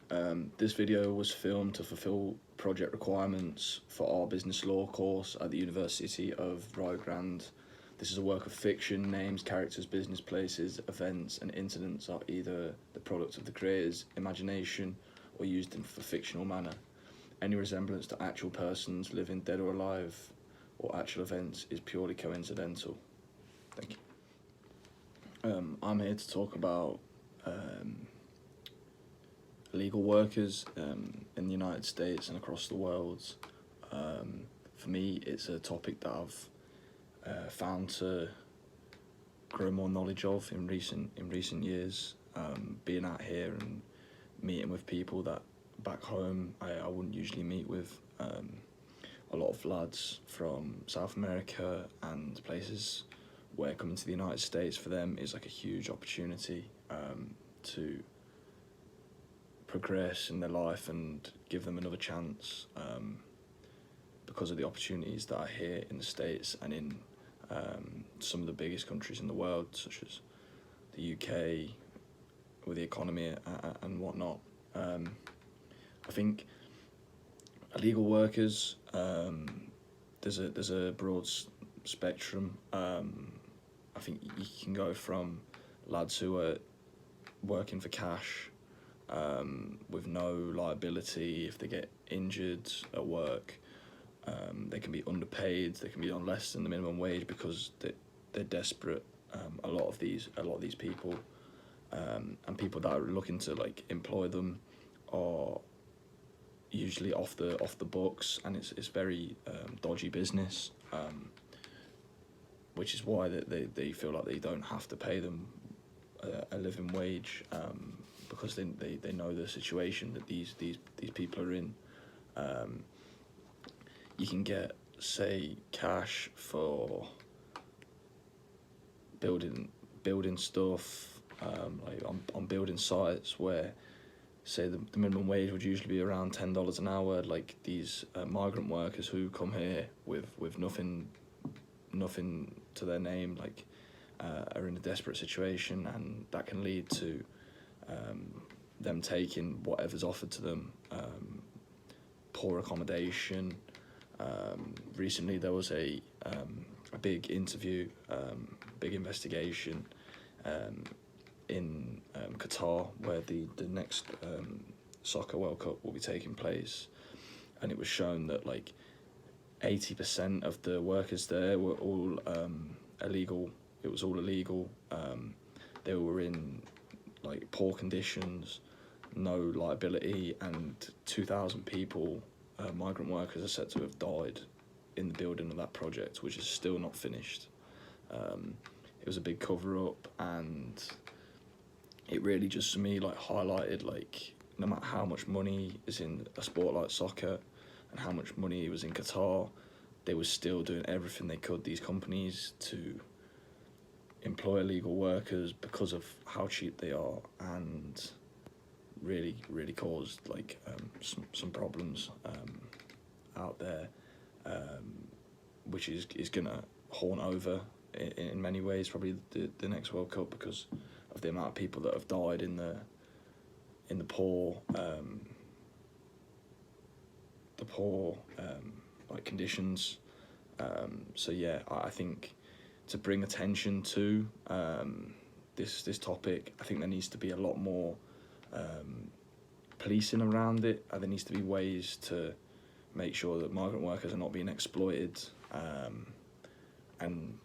This video was filmed to fulfill project requirements for our business law course at the University of Rio Grande. This is a work of fiction. Names, characters, business places, events and incidents are either the product of the creator's imagination or used in a fictional manner. Any resemblance to actual persons, living, dead or alive, or actual events is purely coincidental. Thank you. I'm here to talk about illegal workers in the United States and across the world. For me, it's a topic that I've found to grow more knowledge of in recent years. Being out here and meeting with people that back home I wouldn't usually meet with. A lot of lads from South America and places where coming to the United States for them is like a huge opportunity to progress in their life and give them another chance, because of the opportunities that are here in the States and in some of the biggest countries in the world, such as the UK, with the economy and whatnot. I think illegal workers, there's a broad spectrum. I think you can go from lads who are working for cash, with no liability if they get injured at work. They can be underpaid, they can be on less than the minimum wage because they're desperate. A lot of these people, and people that are looking to like employ them are usually off the books, and it's very dodgy business, which is why they feel like they don't have to pay them a living wage, because they know the situation that these people are in. You can get, say, cash for building stuff, like on building sites where, say, the minimum wage would usually be around $10 an hour. Like these migrant workers who come here with nothing to their name, like are in a desperate situation, and that can lead to them taking whatever's offered to them. Poor accommodation. Recently there was a big interview, big investigation in Qatar, where the next soccer World Cup will be taking place, and it was shown that like 80% of the workers there were all illegal. It was all illegal. They were in like poor conditions, no liability, and 2,000 people, migrant workers, are said to have died in the building of that project, which is still not finished. It was a big cover-up, and it really just, to me, like highlighted, like, no matter how much money is in a sport like soccer and how much money was in Qatar, they were still doing everything they could, these companies, to employ illegal workers because of how cheap they are, and really caused like some problems out there, which is gonna haunt over in many ways probably the next World Cup, because of the amount of people that have died in the poor like conditions. So yeah, I think to bring attention to this topic, I think there needs to be a lot more policing around it. There needs to be ways to make sure that migrant workers are not being exploited, and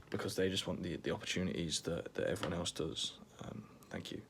because they just want the opportunities that everyone else does. Thank you.